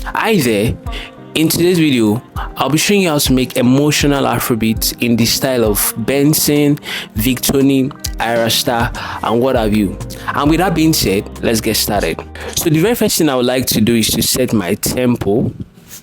Hi there. In today's video, I'll be showing you how to make emotional Afrobeats in the style of BNXN, Victony, Ayra starr, and what have you. And with that being said, let's get started. So the very first thing I would like to do is to set my tempo.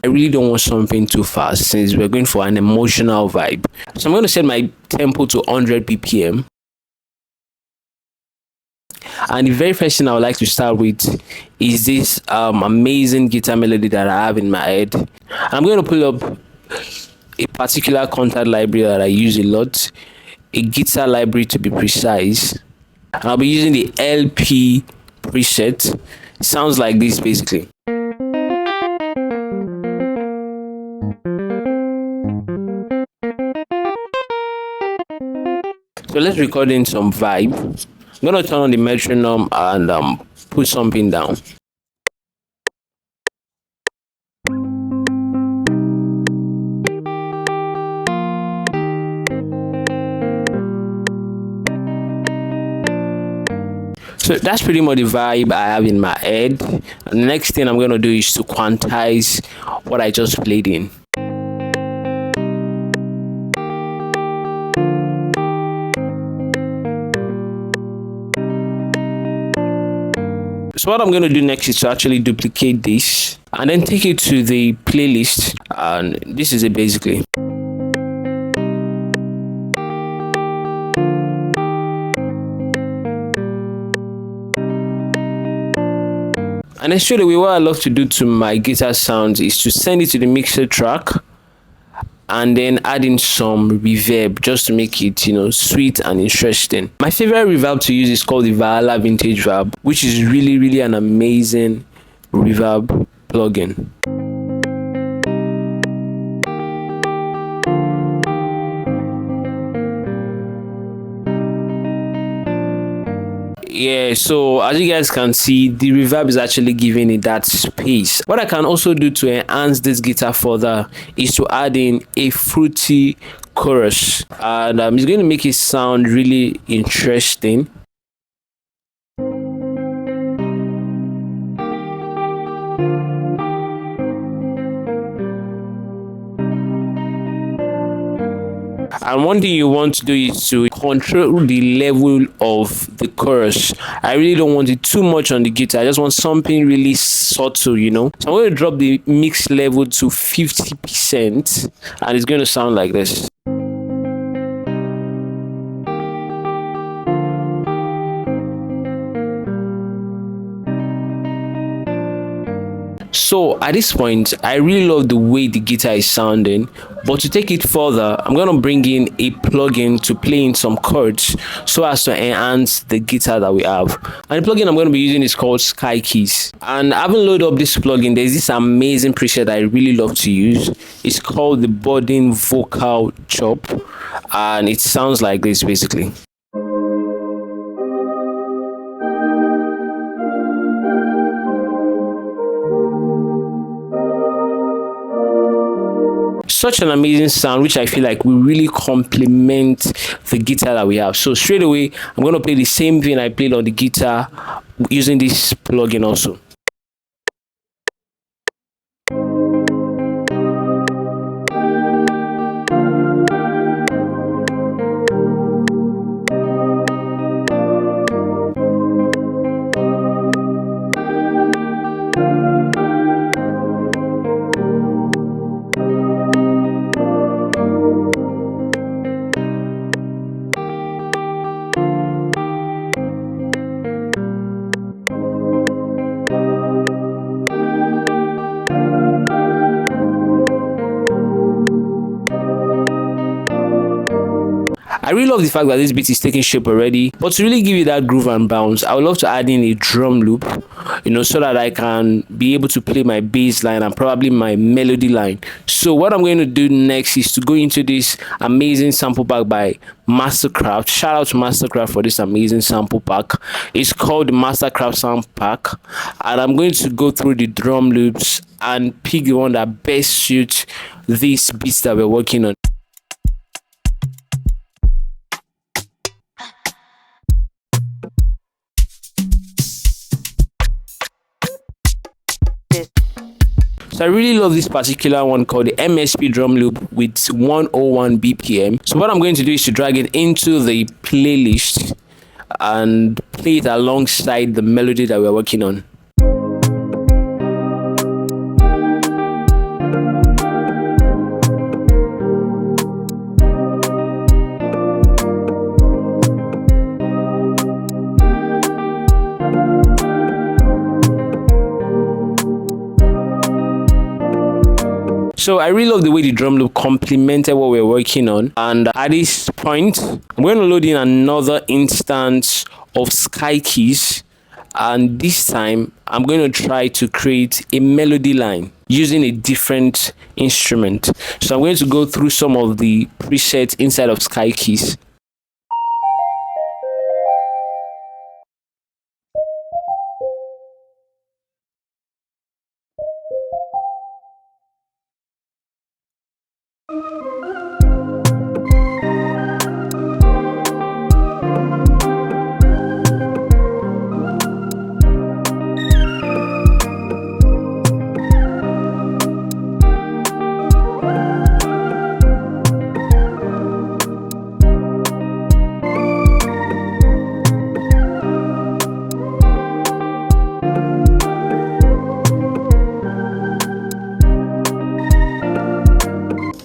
I really don't want something too fast since we're going for an emotional vibe. So I'm going to set my tempo to 100 BPM. And the very first thing I would like to start with is this amazing guitar melody that I have in my head. I'm going to pull up a particular contact library that I use a lot, a guitar library to be precise. And I'll be using the FLP preset. It sounds like this basically. So let's record in some vibe. I'm gonna turn on the metronome and put something down. So that's pretty much the vibe I have in my head. And the next thing I'm gonna do is to quantize what I just played in. So what I'm going to do next is to actually duplicate this and then take it to the playlist, and this is it basically. And then straight away, what I love to do to my guitar sounds is to send it to the mixer track and then add in some reverb just to make it, sweet and interesting. My favorite reverb to use is called the Fola Vintage Reverb, which is really an amazing reverb plugin. Yeah, so as you guys can see, the reverb is actually giving it that space. What I can also do to enhance this guitar further is to add in a fruity chorus, and it's going to make it sound really interesting. And one thing you want to do is to control the level of the chorus. I really don't want it too much on the guitar. I just want something really subtle, So I'm going to drop the mix level to 50%, and it's going to sound like this. So at this point, I really love the way the guitar is sounding, but to take it further, I'm going to bring in a plugin to play in some chords so as to enhance the guitar that we have. And the plugin I'm going to be using is called Sky Keys. And having loaded up this plugin, there's this amazing preset I really love to use. It's called the Budding Vocal Chop, and it sounds like this basically. Such an amazing sound, which I feel like will really complement the guitar that we have. So straight away, I'm going to play the same thing I played on the guitar using this plugin also. I really love the fact that this beat is taking shape already, but to really give you that groove and bounce, I would love to add in a drum loop, so that I can be able to play my bass line and probably my melody line. So what I'm going to do next is to go into this amazing sample pack by Mastercraft. Shout out to Mastercraft for this amazing sample pack. It's called the Mastercraft sample pack, and I'm going to go through the drum loops and pick the one that best suits these beats that we're working on. So I really love this particular one called the MSP drum loop with 101 BPM. So what I'm going to do is to drag it into the playlist and play it alongside the melody that we're working on. So I really love the way the drum loop complemented what we're working on. And at this point, I'm going to load in another instance of Sky Keys. And this time, I'm going to try to create a melody line using a different instrument. So I'm going to go through some of the presets inside of Sky Keys.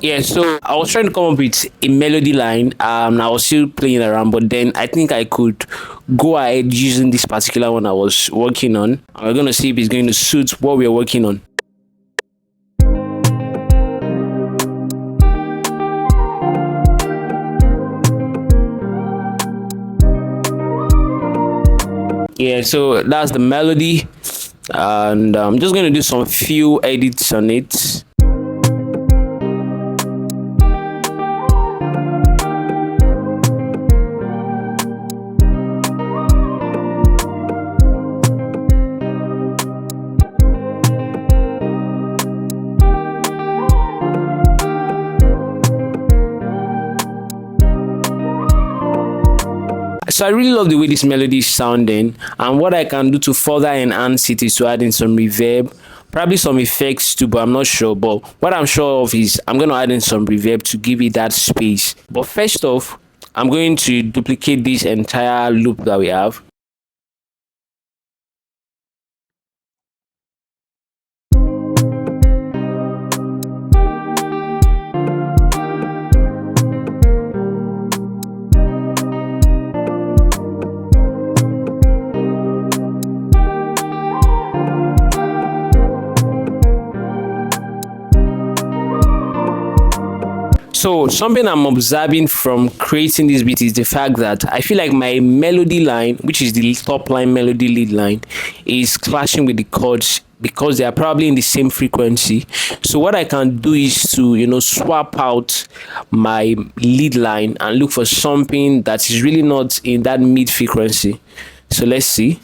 Yeah, so I was trying to come up with a melody line. I was still playing around, but then I think I could go ahead using this particular one I was working on. And we're going to see if it's going to suit what we're working on. Yeah, so that's the melody, and I'm just going to do some few edits on it. So I really love the way this melody is sounding, and what I can do to further enhance it is to add in some reverb, probably some effects too, but I'm not sure. But what I'm sure of is I'm going to add in some reverb to give it that space. But first off, I'm going to duplicate this entire loop that we have. So something I'm observing from creating this beat is the fact that I feel like my melody line, which is the Topline Melody lead line, is clashing with the chords because they are probably in the same frequency. So what I can do is to swap out my lead line and look for something that is really not in that mid frequency. So let's see.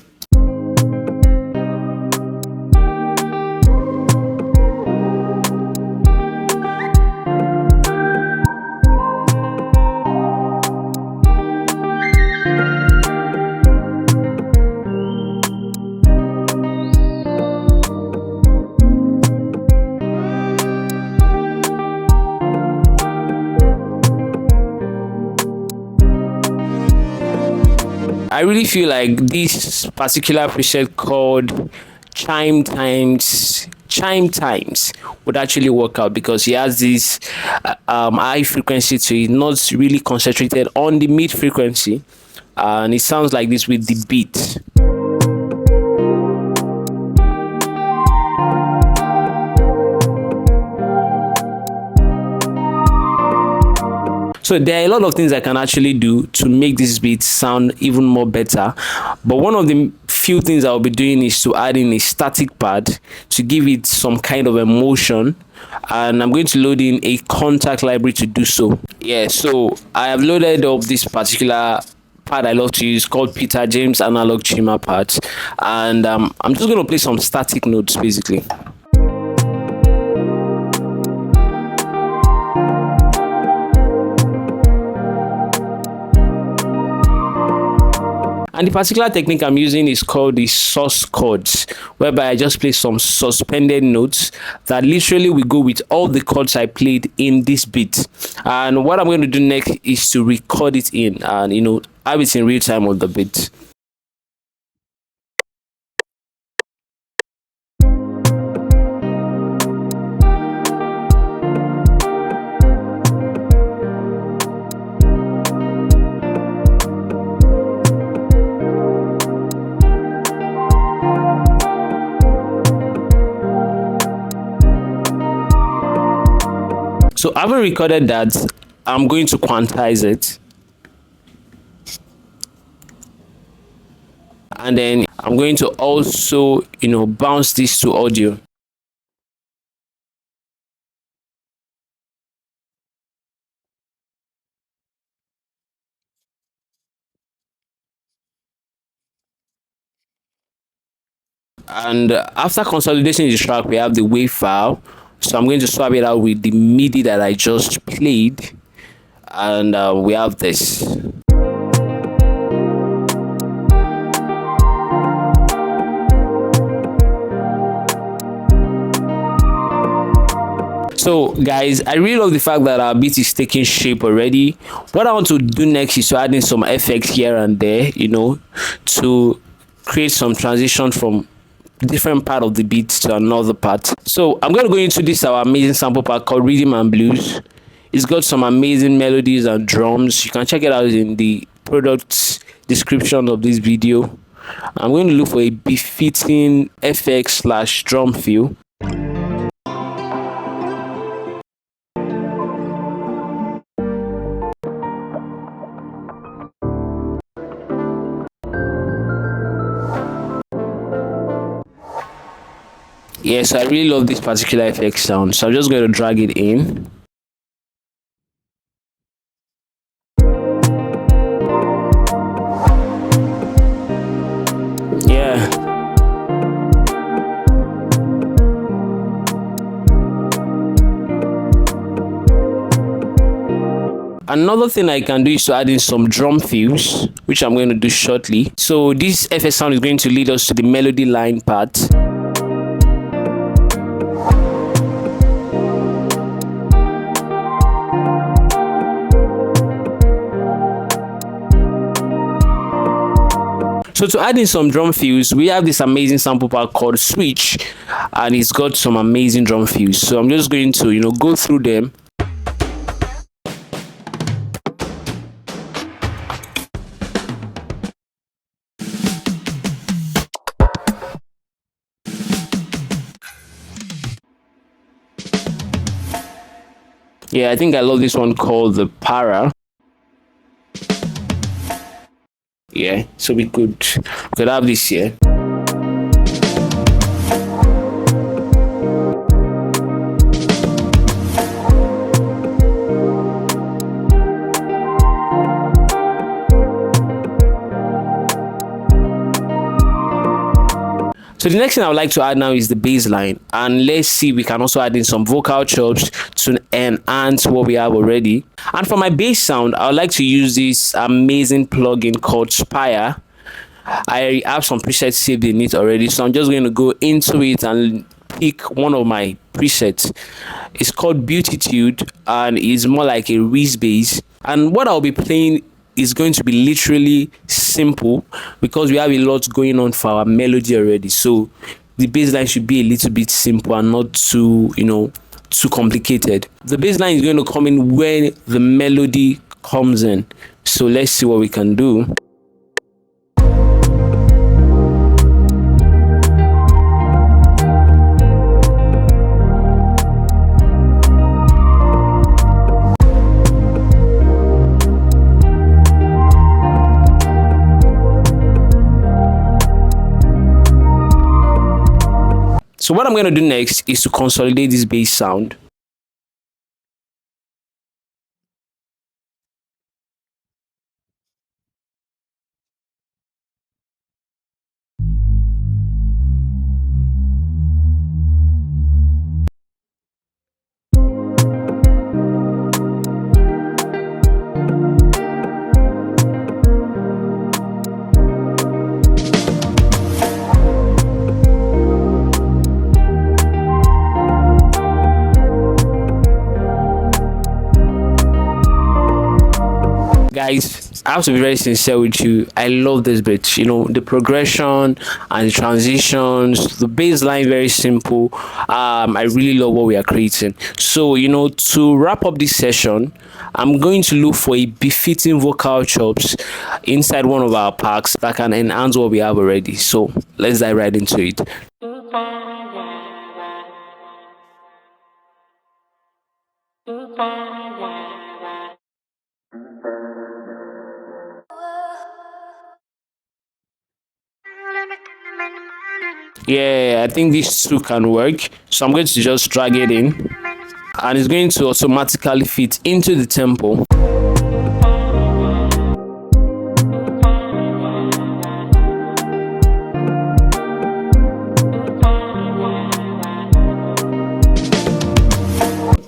I really feel like this particular preset called chime times would actually work out because he has this high frequency to it, not really concentrated on the mid frequency, and it sounds like this with the beat. So there are a lot of things I can actually do to make this beat sound even more better. But one of the few things I'll be doing is to add in a static pad to give it some kind of emotion. And I'm going to load in a contact library to do so. Yeah, so I have loaded up this particular pad I love to use called Peter James Analog Chima pads. And I'm just going to play some static notes basically. And the particular technique I'm using is called the source chords, whereby I just play some suspended notes that literally will go with all the chords I played in this beat. And what I'm going to do next is to record it in and have it in real time on the beat. So having recorded that, I'm going to quantize it. And then I'm going to also, bounce this to audio. And after consolidating the track, we have the wave file. So I'm going to swap it out with the MIDI that I just played. And we have this. So guys, I really love the fact that our beat is taking shape already. What I want to do next is to add in some effects here and there, to create some transition from different part of the beat to another part. So I'm going to go into this our amazing sample pack called Rhythm and Blues. It's got some amazing melodies and drums. You can check it out in the product description of this video. I'm going to look for a befitting FX/drum feel. Yes, I really love this particular effect sound, so I'm just going to drag it in. Yeah. Another thing I can do is to add in some drum fills, which I'm going to do shortly. So this FS sound is going to lead us to the melody line part. So to add in some drum fills, we have this amazing sample pack called Switch, and it's got some amazing drum fills. So I'm just going to, go through them. Yeah, I think I love this one called the Para. Yeah, so we could have this here. So the next thing I would like to add now is the bass line, and let's see, we can also add in some vocal chops to enhance what we have already. And for my bass sound, I would like to use this amazing plugin called Spire. I have some presets saved in it already, so I'm just going to go into it and pick one of my presets. It's called Beautitude, and it's more like a Reese bass. And what I'll be playing is going to be literally simple because we have a lot going on for our melody already. So the bass line should be a little bit simple and not too, too complicated. The bass line is going to come in when the melody comes in. So let's see what we can do. So what I'm going to do next is to consolidate this bass sound. guys, I have to be very sincere with you. I love this bit. You know, the progression and the transitions, the bass line, very simple. I really love what we are creating. So, you know, to wrap up this session, I'm going to look for a befitting vocal chops inside one of our packs that can enhance what we have already. So let's dive right into it. Yeah, I think these two can work. So I'm going to just drag it in, and it's going to automatically fit into the tempo.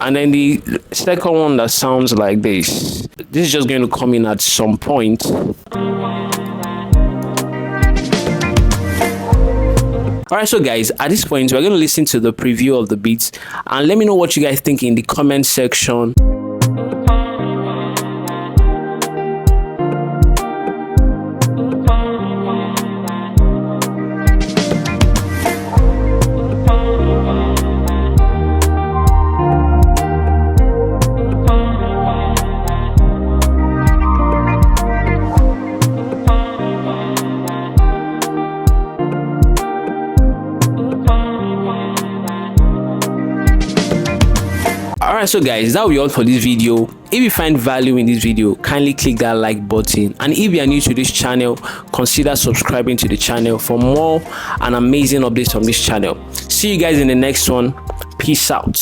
And then the second one that sounds like this is just going to come in at some point. Alright, so guys, at this point we're going to listen to the preview of the beats and let me know what you guys think in the comment section. Alright, so guys, that will be all for this video. If you find value in this video, kindly click that like button, and if you are new to this channel, consider subscribing to the channel for more and amazing updates from this channel. See you guys in the next one. Peace out.